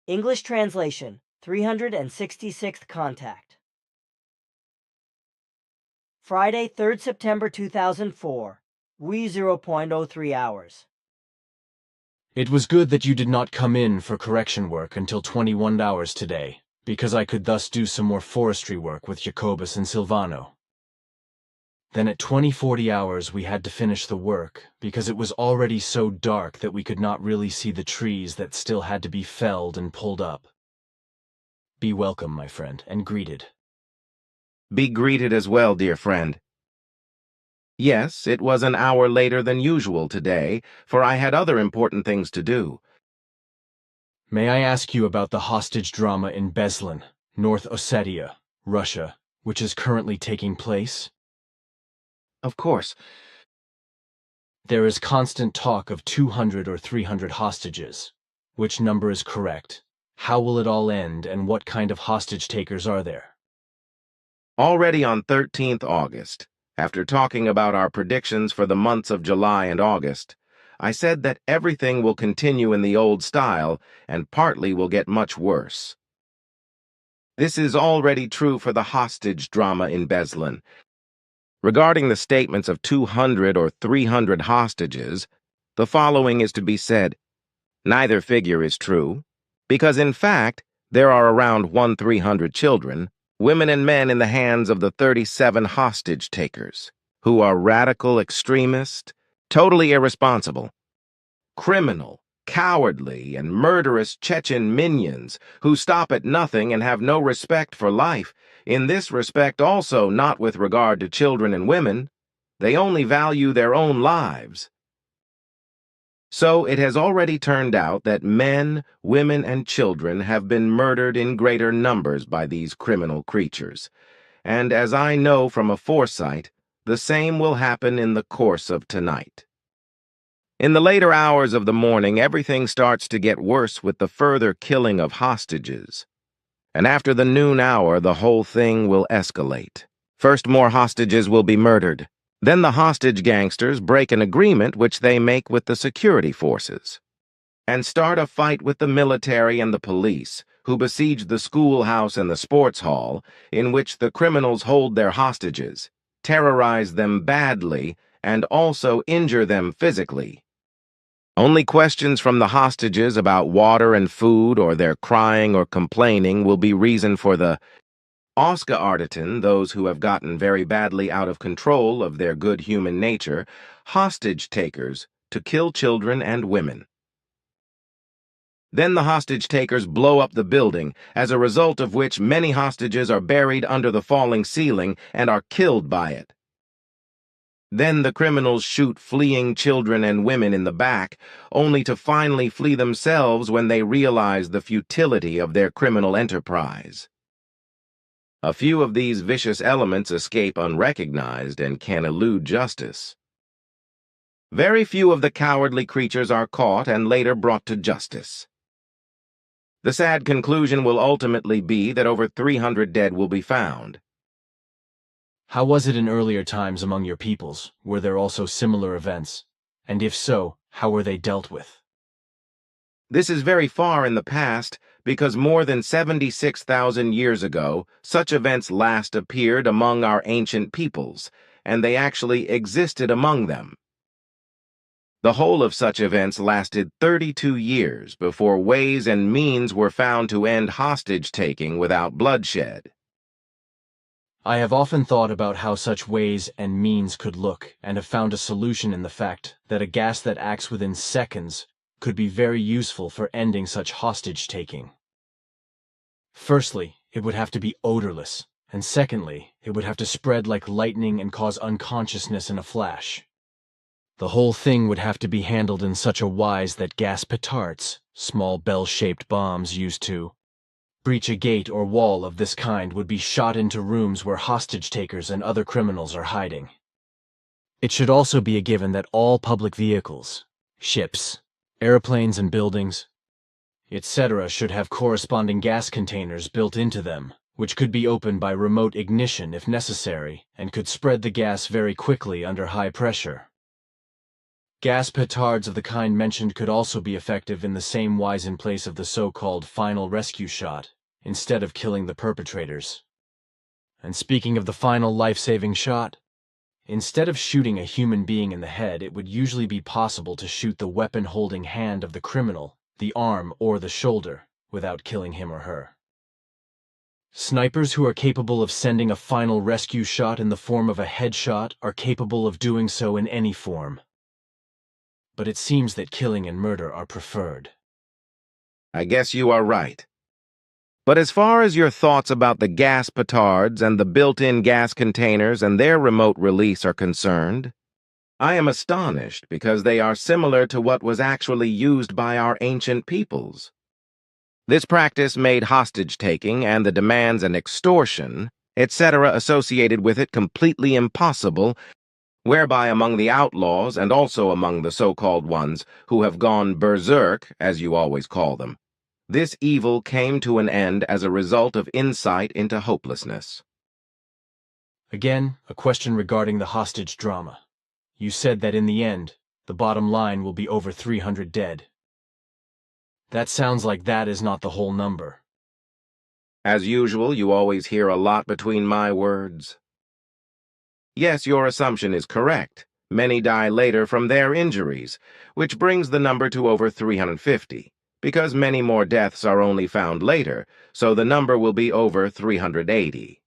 English translation, 366th contact. Friday, 3rd September 2004, wee 0.03 hours. It was good that you did not come in for correction work until 21 hours today, because I could thus do some more forestry work with Jacobus and Silvano. Then at 20:40 hours we had to finish the work, because it was already so dark that we could not really see the trees that still had to be felled and pulled up. Be welcome, my friend, and greeted. Be greeted as well, dear friend. Yes, it was an hour later than usual today, for I had other important things to do. May I ask you about the hostage drama in Beslan, North Ossetia, Russia, which is currently taking place? Of course. There is constant talk of 200 or 300 hostages. Which number is correct? How will it all end, and what kind of hostage takers are there? Already on 13th August, after talking about our predictions for the months of July and August, I said that everything will continue in the old style and partly will get much worse. This is already true for the hostage drama in Beslan. Regarding the statements of 200 or 300 hostages, the following is to be said. Neither figure is true, because in fact, there are around 1,300 children, women and men in the hands of the 37 hostage takers, who are radical extremists, totally irresponsible, criminal, cowardly, and murderous Chechen minions who stop at nothing and have no respect for life, in this respect also not with regard to children and women. They only value their own lives. So it has already turned out that men, women, and children have been murdered in greater numbers by these criminal creatures, and as I know from a foresight, the same will happen in the course of tonight. In the later hours of the morning, everything starts to get worse with the further killing of hostages, and after the noon hour, the whole thing will escalate. First, more hostages will be murdered. Then the hostage gangsters break an agreement which they make with the security forces and start a fight with the military and the police, who besiege the schoolhouse and the sports hall in which the criminals hold their hostages, terrorize them badly, and also injure them physically. Only questions from the hostages about water and food or their crying or complaining will be reason for the Ausgearteten, those who have gotten very badly out of control of their good human nature, hostage takers, to kill children and women. Then the hostage takers blow up the building, as a result of which many hostages are buried under the falling ceiling and are killed by it. Then the criminals shoot fleeing children and women in the back, only to finally flee themselves when they realize the futility of their criminal enterprise. A few of these vicious elements escape unrecognized and can elude justice. Very few of the cowardly creatures are caught and later brought to justice. The sad conclusion will ultimately be that over 300 dead will be found. How was it in earlier times among your peoples? Were there also similar events? And if so, how were they dealt with? This is very far in the past, because more than 76,000 years ago, such events last appeared among our ancient peoples, and they actually existed among them. The whole of such events lasted 32 years before ways and means were found to end hostage-taking without bloodshed. I have often thought about how such ways and means could look, and have found a solution in the fact that a gas that acts within seconds could be very useful for ending such hostage-taking. Firstly, it would have to be odorless, and secondly, it would have to spread like lightning and cause unconsciousness in a flash. The whole thing would have to be handled in such a wise that gas petards, small bell-shaped bombs used to breach a gate or wall of this kind, would be shot into rooms where hostage-takers and other criminals are hiding. It should also be a given that all public vehicles, ships, airplanes and buildings, etc. should have corresponding gas containers built into them, which could be opened by remote ignition if necessary, and could spread the gas very quickly under high pressure. Gas petards of the kind mentioned could also be effective in the same wise in place of the so-called final rescue shot, instead of killing the perpetrators. And speaking of the final life-saving shot, instead of shooting a human being in the head, it would usually be possible to shoot the weapon-holding hand of the criminal, the arm, or the shoulder, without killing him or her. Snipers who are capable of sending a final rescue shot in the form of a headshot are capable of doing so in any form. But it seems that killing and murder are preferred. I guess you are right. But as far as your thoughts about the gas petards and the built-in gas containers and their remote release are concerned, I am astonished because they are similar to what was actually used by our ancient peoples. This practice made hostage-taking and the demands and extortion, etc. associated with it completely impossible, whereby among the outlaws and also among the so-called ones who have gone berserk, as you always call them, this evil came to an end as a result of insight into hopelessness. Again, a question regarding the hostage drama. You said that in the end, the bottom line will be over 300 dead. That sounds like that is not the whole number. As usual, you always hear a lot between my words. Yes, your assumption is correct. Many die later from their injuries, which brings the number to over 350. Because many more deaths are only found later, so the number will be over 380.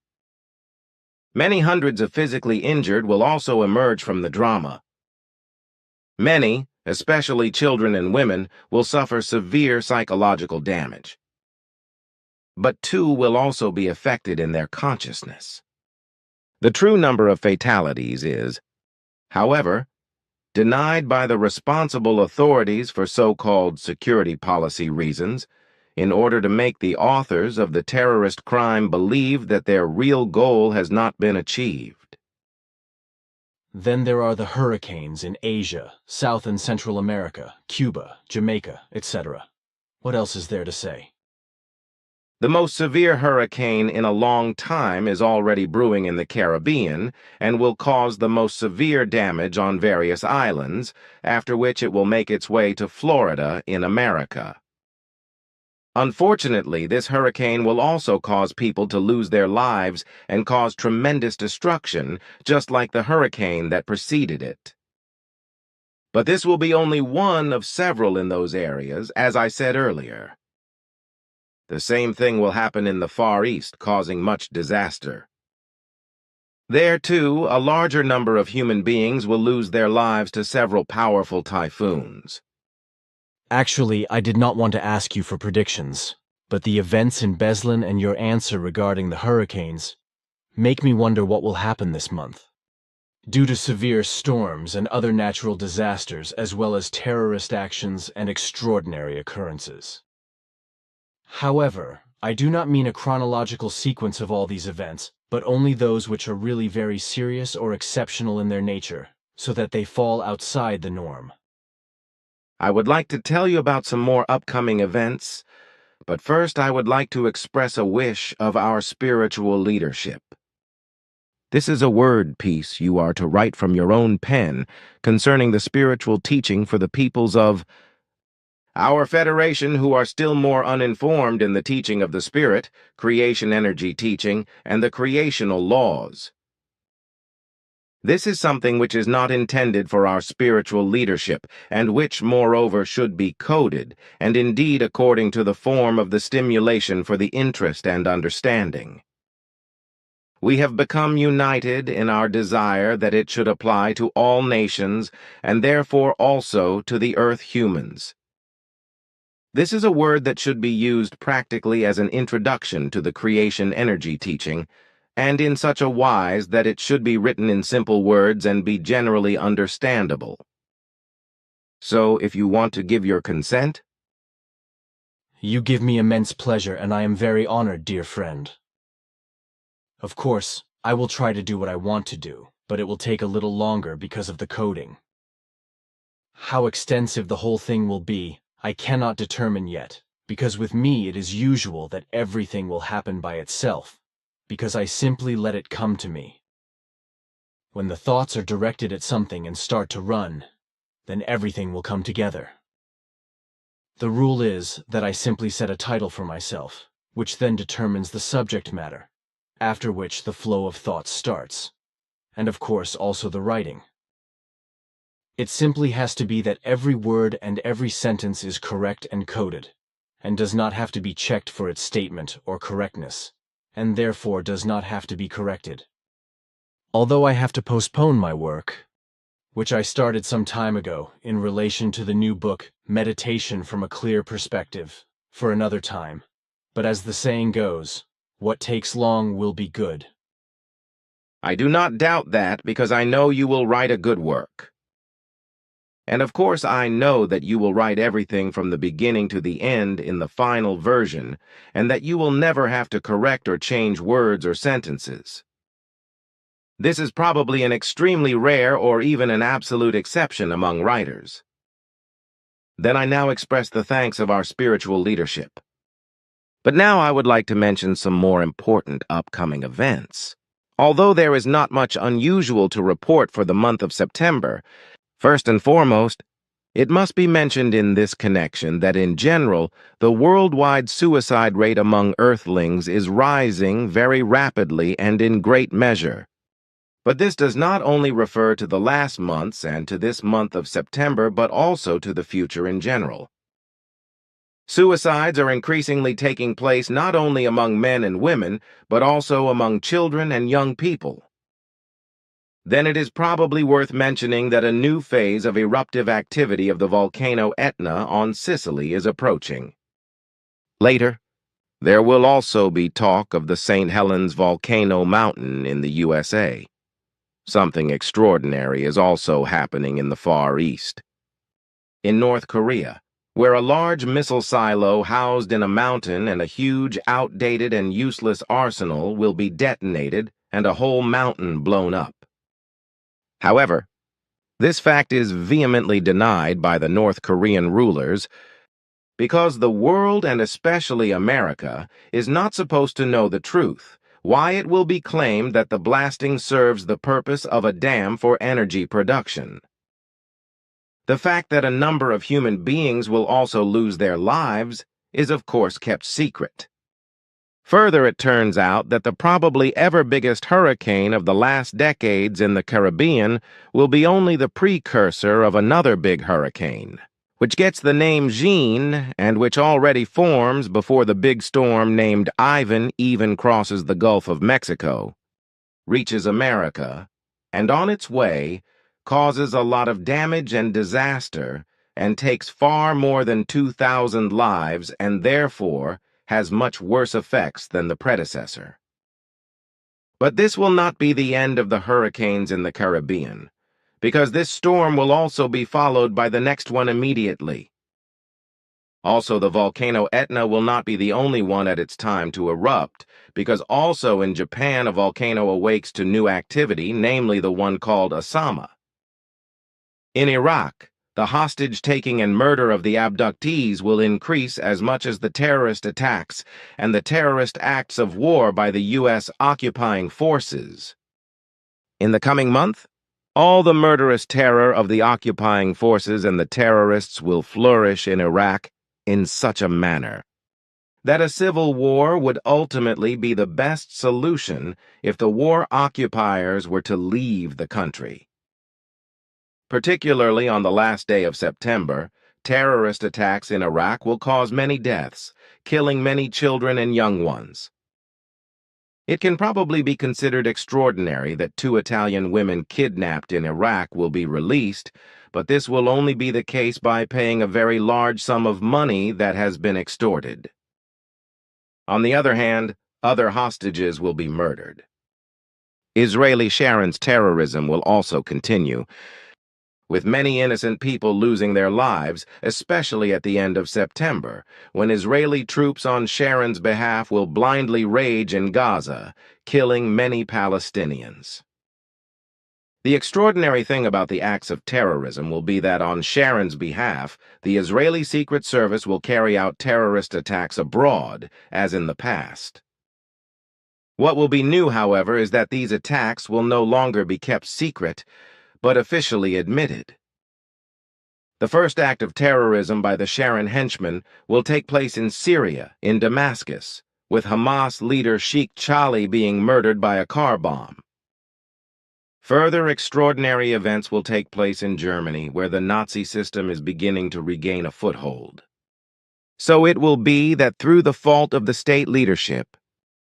Many hundreds of physically injured will also emerge from the drama. Many, especially children and women, will suffer severe psychological damage. But 2 will also be affected in their consciousness. The true number of fatalities is, however, denied by the responsible authorities for so-called security policy reasons, in order to make the authors of the terrorist crime believe that their real goal has not been achieved. Then there are the hurricanes in Asia, South and Central America, Cuba, Jamaica, etc. What else is there to say? The most severe hurricane in a long time is already brewing in the Caribbean and will cause the most severe damage on various islands, after which it will make its way to Florida in America. Unfortunately, this hurricane will also cause people to lose their lives and cause tremendous destruction, just like the hurricane that preceded it. But this will be only one of several in those areas, as I said earlier. The same thing will happen in the Far East, causing much disaster. There, too, a larger number of human beings will lose their lives to several powerful typhoons. Actually, I did not want to ask you for predictions, but the events in Beslan and your answer regarding the hurricanes make me wonder what will happen this month. Due to severe storms and other natural disasters, as well as terrorist actions and extraordinary occurrences. However, I do not mean a chronological sequence of all these events, but only those which are really very serious or exceptional in their nature, so that they fall outside the norm. I would like to tell you about some more upcoming events, but first I would like to express a wish of our spiritual leadership. This is a word piece you are to write from your own pen concerning the spiritual teaching for the peoples of our Federation, who are still more uninformed in the teaching of the Spirit, creation energy teaching, and the creational laws. This is something which is not intended for our spiritual leadership, and which, moreover, should be coded, and indeed according to the form of the stimulation for the interest and understanding. We have become united in our desire that it should apply to all nations, and therefore also to the Earth humans. This is a word that should be used practically as an introduction to the creation energy teaching, and in such a wise that it should be written in simple words and be generally understandable. So, if you want to give your consent? You give me immense pleasure, and I am very honored, dear friend. Of course, I will try to do what I want to do, but it will take a little longer because of the coding. How extensive the whole thing will be, I cannot determine yet, because with me it is usual that everything will happen by itself, because I simply let it come to me. When the thoughts are directed at something and start to run, then everything will come together. The rule is that I simply set a title for myself, which then determines the subject matter, after which the flow of thoughts starts, and of course also the writing. It simply has to be that every word and every sentence is correct and coded, and does not have to be checked for its statement or correctness, and therefore does not have to be corrected. Although I have to postpone my work, which I started some time ago in relation to the new book, Meditation from a Clear Perspective, for another time. But as the saying goes, what takes long will be good. I do not doubt that because I know you will write a good work. And of course I know that you will write everything from the beginning to the end in the final version, and that you will never have to correct or change words or sentences. This is probably an extremely rare or even an absolute exception among writers. Then I now express the thanks of our spiritual leadership. But now I would like to mention some more important upcoming events. Although there is not much unusual to report for the month of September, first and foremost, it must be mentioned in this connection that in general, the worldwide suicide rate among Earthlings is rising very rapidly and in great measure. But this does not only refer to the last months and to this month of September, but also to the future in general. Suicides are increasingly taking place not only among men and women, but also among children and young people. Then it is probably worth mentioning that a new phase of eruptive activity of the volcano Etna on Sicily is approaching. Later, there will also be talk of the St. Helens volcano mountain in the USA. Something extraordinary is also happening in the Far East. In North Korea, where a large missile silo housed in a mountain and a huge, outdated, and useless arsenal will be detonated and a whole mountain blown up. However, this fact is vehemently denied by the North Korean rulers because the world, and especially America, is not supposed to know the truth. Why it will be claimed that the blasting serves the purpose of a dam for energy production. The fact that a number of human beings will also lose their lives is of course kept secret. Further, it turns out that the probably ever biggest hurricane of the last decades in the Caribbean will be only the precursor of another big hurricane, which gets the name Jeanne and which already forms before the big storm named Ivan even crosses the Gulf of Mexico, reaches America, and on its way causes a lot of damage and disaster and takes far more than 2,000 lives and therefore has much worse effects than the predecessor. But this will not be the end of the hurricanes in the Caribbean, because this storm will also be followed by the next one immediately. Also, the volcano Etna will not be the only one at its time to erupt, because also in Japan a volcano awakes to new activity, namely the one called Osama. In Iraq, the hostage-taking and murder of the abductees will increase as much as the terrorist attacks and the terrorist acts of war by the U.S. occupying forces. In the coming month, all the murderous terror of the occupying forces and the terrorists will flourish in Iraq in such a manner that a civil war would ultimately be the best solution if the war occupiers were to leave the country. Particularly on the last day of September, terrorist attacks in Iraq will cause many deaths, killing many children and young ones. It can probably be considered extraordinary that 2 Italian women kidnapped in Iraq will be released, but this will only be the case by paying a very large sum of money that has been extorted. On the other hand, other hostages will be murdered. Israeli Sharon's terrorism will also continue, with many innocent people losing their lives, especially at the end of September, when Israeli troops on Sharon's behalf will blindly rage in Gaza, killing many Palestinians. The extraordinary thing about the acts of terrorism will be that on Sharon's behalf, the Israeli Secret Service will carry out terrorist attacks abroad, as in the past. What will be new, however, is that these attacks will no longer be kept secret, but officially admitted. The first act of terrorism by the Sharon henchmen will take place in Syria, in Damascus, with Hamas leader Sheikh Chali being murdered by a car bomb. Further extraordinary events will take place in Germany, where the Nazi system is beginning to regain a foothold. So it will be that through the fault of the state leadership,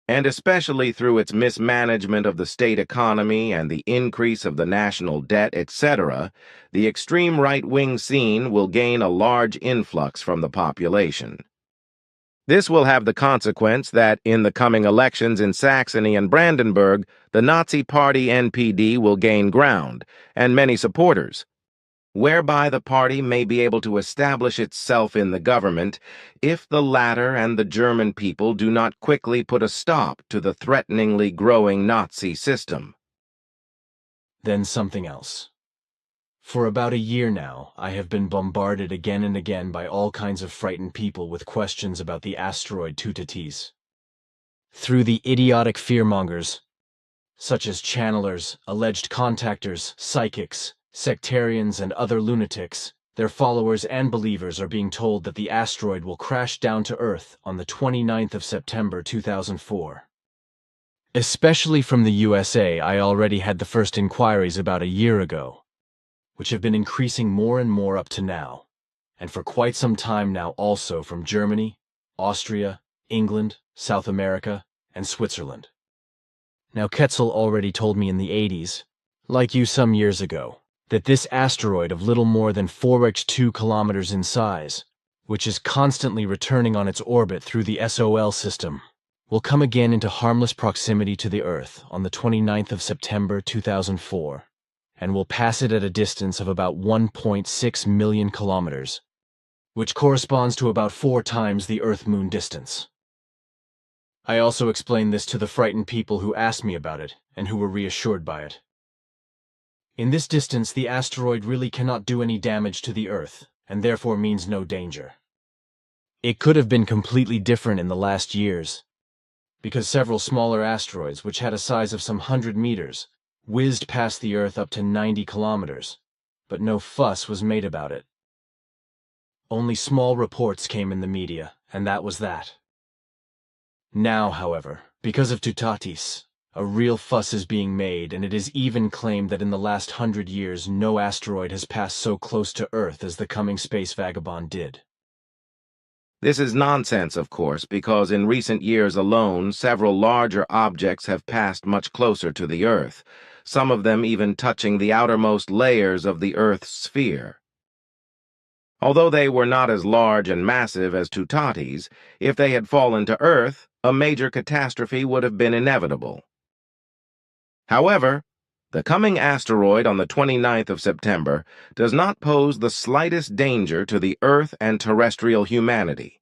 and especially through its mismanagement of the state economy and the increase of the national debt, etc., the extreme right-wing scene will gain a large influx from the population. This will have the consequence that, in the coming elections in Saxony and Brandenburg, the Nazi Party NPD will gain ground, and many supporters, whereby the party may be able to establish itself in the government if the latter and the German people do not quickly put a stop to the threateningly growing Nazi system. Then something else. For about a year now, I have been bombarded again and again by all kinds of frightened people with questions about the asteroid Tutatis. Through the idiotic fearmongers, such as channelers, alleged contactors, psychics, sectarians, and other lunatics, their followers and believers are being told that the asteroid will crash down to Earth on the 29th of September 2004. Especially from the USA, I already had the first inquiries about a year ago, which have been increasing more and more up to now, and for quite some time now also from Germany, Austria, England, South America, and Switzerland. Now Ketzel already told me in the 80s, like you some years ago, that this asteroid of little more than 4x2 kilometers in size, which is constantly returning on its orbit through the SOL system, will come again into harmless proximity to the Earth on the 29th of September 2004. And will pass it at a distance of about 1.6 million kilometers, which corresponds to about 4 times the Earth-Moon distance. I also explained this to the frightened people who asked me about it, and who were reassured by it. In this distance, the asteroid really cannot do any damage to the Earth, and therefore means no danger. It could have been completely different in the last years, because several smaller asteroids, which had a size of some 100 meters, whizzed past the Earth up to 90 kilometers, but no fuss was made about it. Only small reports came in the media, and that was that. Now, however, because of Tutatis, a real fuss is being made, and it is even claimed that in the last 100 years no asteroid has passed so close to Earth as the coming space vagabond did. This is nonsense, of course, because in recent years alone, several larger objects have passed much closer to the Earth, some of them even touching the outermost layers of the Earth's sphere. Although they were not as large and massive as Tutatis, if they had fallen to Earth, a major catastrophe would have been inevitable. However, the coming asteroid on the 29th of September does not pose the slightest danger to the Earth and terrestrial humanity.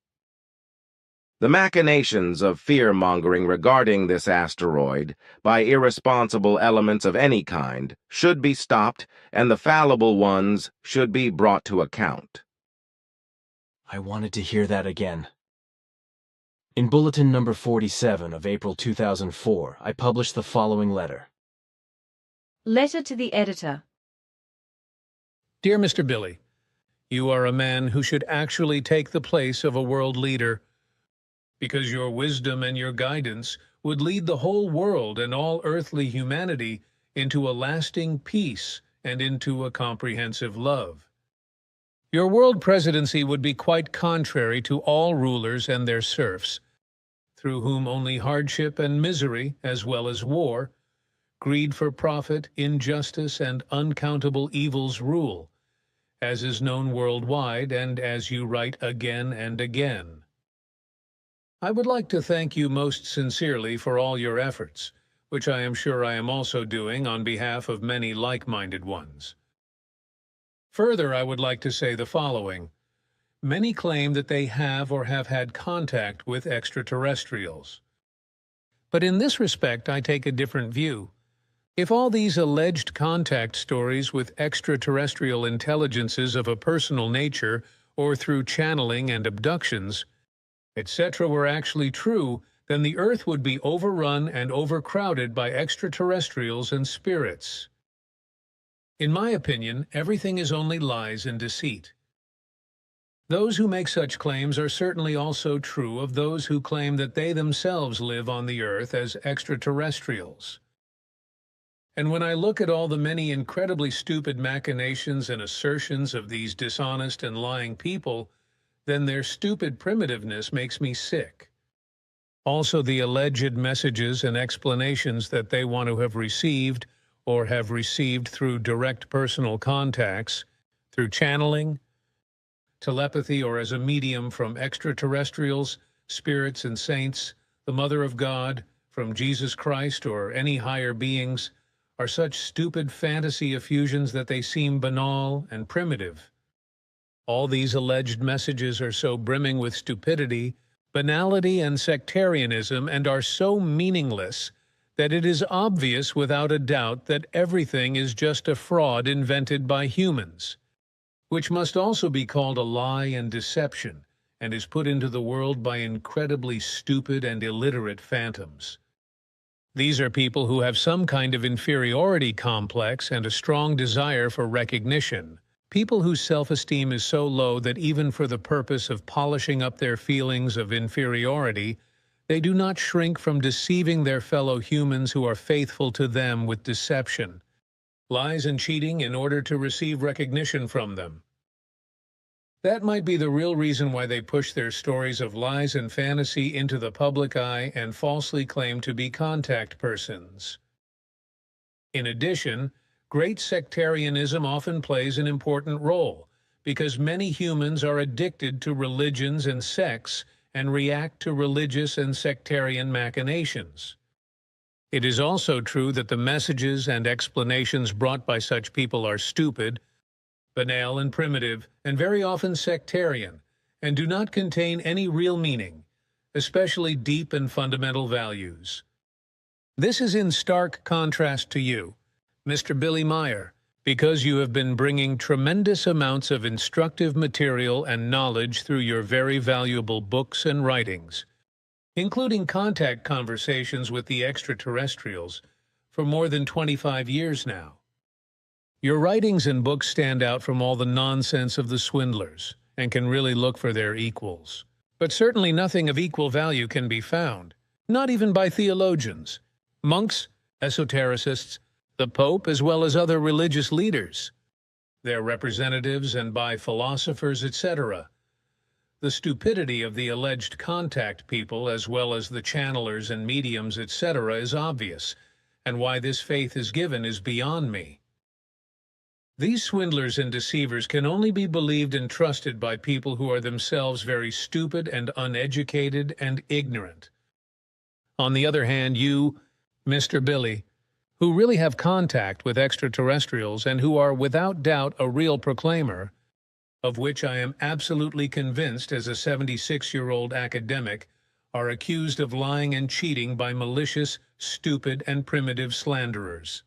The machinations of fear-mongering regarding this asteroid by irresponsible elements of any kind should be stopped, and the fallible ones should be brought to account. I wanted to hear that again. In Bulletin number 47 of April 2004, I published the following letter. Letter to the Editor. Dear Mr. Billy, you are a man who should actually take the place of a world leader, because your wisdom and your guidance would lead the whole world and all earthly humanity into a lasting peace and into a comprehensive love. Your world presidency would be quite contrary to all rulers and their serfs, through whom only hardship and misery, as well as war, greed for profit, injustice, and uncountable evils rule, as is known worldwide and as you write again and again. I would like to thank you most sincerely for all your efforts, which I am sure I am also doing on behalf of many like-minded ones. Further, I would like to say the following. Many claim that they have or have had contact with extraterrestrials. But in this respect, I take a different view. If all these alleged contact stories with extraterrestrial intelligences of a personal nature or through channeling and abductions, etc. were actually true, then the Earth would be overrun and overcrowded by extraterrestrials and spirits. In my opinion, everything is only lies and deceit. Those who make such claims are certainly also true of those who claim that they themselves live on the earth as extraterrestrials. And when I look at all the many incredibly stupid machinations and assertions of these dishonest and lying people, then their stupid primitiveness makes me sick. Also, the alleged messages and explanations that they want to have received or have received through direct personal contacts, through channeling, telepathy, or as a medium from extraterrestrials, spirits and saints, the Mother of God, from Jesus Christ or any higher beings, are such stupid fantasy effusions that they seem banal and primitive. All these alleged messages are so brimming with stupidity, banality, and sectarianism, and are so meaningless that it is obvious without a doubt that everything is just a fraud invented by humans, which must also be called a lie and deception, and is put into the world by incredibly stupid and illiterate phantoms. These are people who have some kind of inferiority complex and a strong desire for recognition, people whose self-esteem is so low that even for the purpose of polishing up their feelings of inferiority, they do not shrink from deceiving their fellow humans who are faithful to them with deception, lies and cheating in order to receive recognition from them. That might be the real reason why they push their stories of lies and fantasy into the public eye and falsely claim to be contact persons. In addition, great sectarianism often plays an important role, because many humans are addicted to religions and sects and react to religious and sectarian machinations. It is also true that the messages and explanations brought by such people are stupid, banal and primitive, and very often sectarian, and do not contain any real meaning, especially deep and fundamental values. This is in stark contrast to you, Mr. Billy Meier, because you have been bringing tremendous amounts of instructive material and knowledge through your very valuable books and writings, including contact conversations with the extraterrestrials, for more than 25 years now. Your writings and books stand out from all the nonsense of the swindlers, and can really look for their equals. But certainly nothing of equal value can be found, not even by theologians, monks, esotericists, the Pope, as well as other religious leaders, their representatives, and by philosophers, etc. The stupidity of the alleged contact people, as well as the channelers and mediums, etc., is obvious, and why this faith is given is beyond me. These swindlers and deceivers can only be believed and trusted by people who are themselves very stupid and uneducated and ignorant. On the other hand, you, Mr. Billy, who really have contact with extraterrestrials and who are without doubt a real proclaimer, of which I am absolutely convinced as a 76-year-old academic, are accused of lying and cheating by malicious, stupid, and primitive slanderers.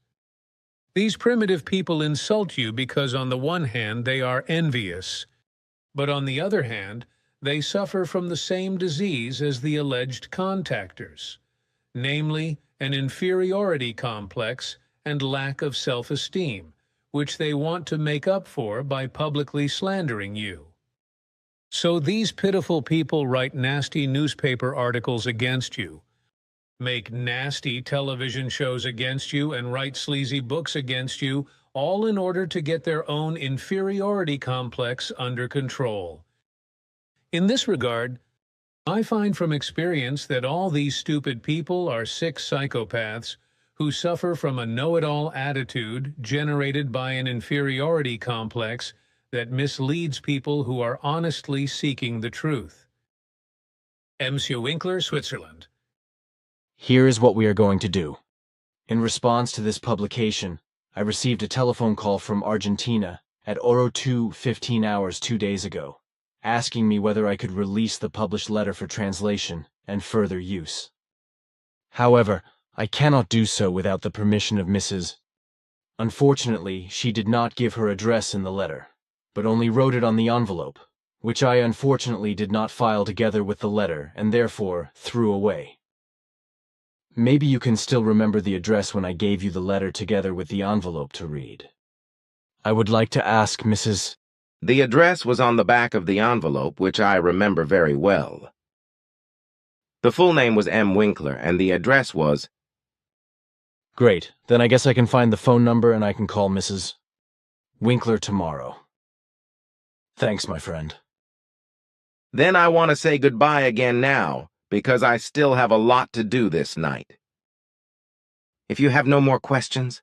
These primitive people insult you because on the one hand they are envious, but on the other hand they suffer from the same disease as the alleged contactors, namely an inferiority complex and lack of self-esteem, which they want to make up for by publicly slandering you. So these pitiful people write nasty newspaper articles against you, make nasty television shows against you, and write sleazy books against you, all in order to get their own inferiority complex under control. In this regard, I find from experience that all these stupid people are sick psychopaths who suffer from a know-it-all attitude generated by an inferiority complex that misleads people who are honestly seeking the truth. Monsieur Winkler, Switzerland. Here is what we are going to do. In response to this publication, I received a telephone call from Argentina at Oro 2:15 hours 2 days ago, asking me whether I could release the published letter for translation and further use. However, I cannot do so without the permission of Mrs. Unfortunately, she did not give her address in the letter, but only wrote it on the envelope, which I unfortunately did not file together with the letter and therefore threw away. Maybe you can still remember the address when I gave you the letter together with the envelope to read. I would like to ask Mrs. The address was on the back of the envelope, which I remember very well. The full name was M. Winkler, and the address was... Great, then I guess I can find the phone number and I can call Mrs. Winkler tomorrow. Thanks, my friend. Then I want to say goodbye again now, because I still have a lot to do this night. If you have no more questions...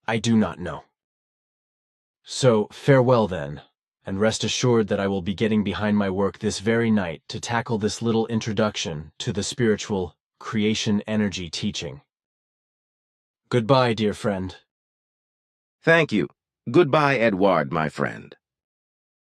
I do not know. So, farewell then, and rest assured that I will be getting behind my work this very night to tackle this little introduction to the spiritual creation energy teaching. Goodbye, dear friend. Thank you. Goodbye, Edward, my friend.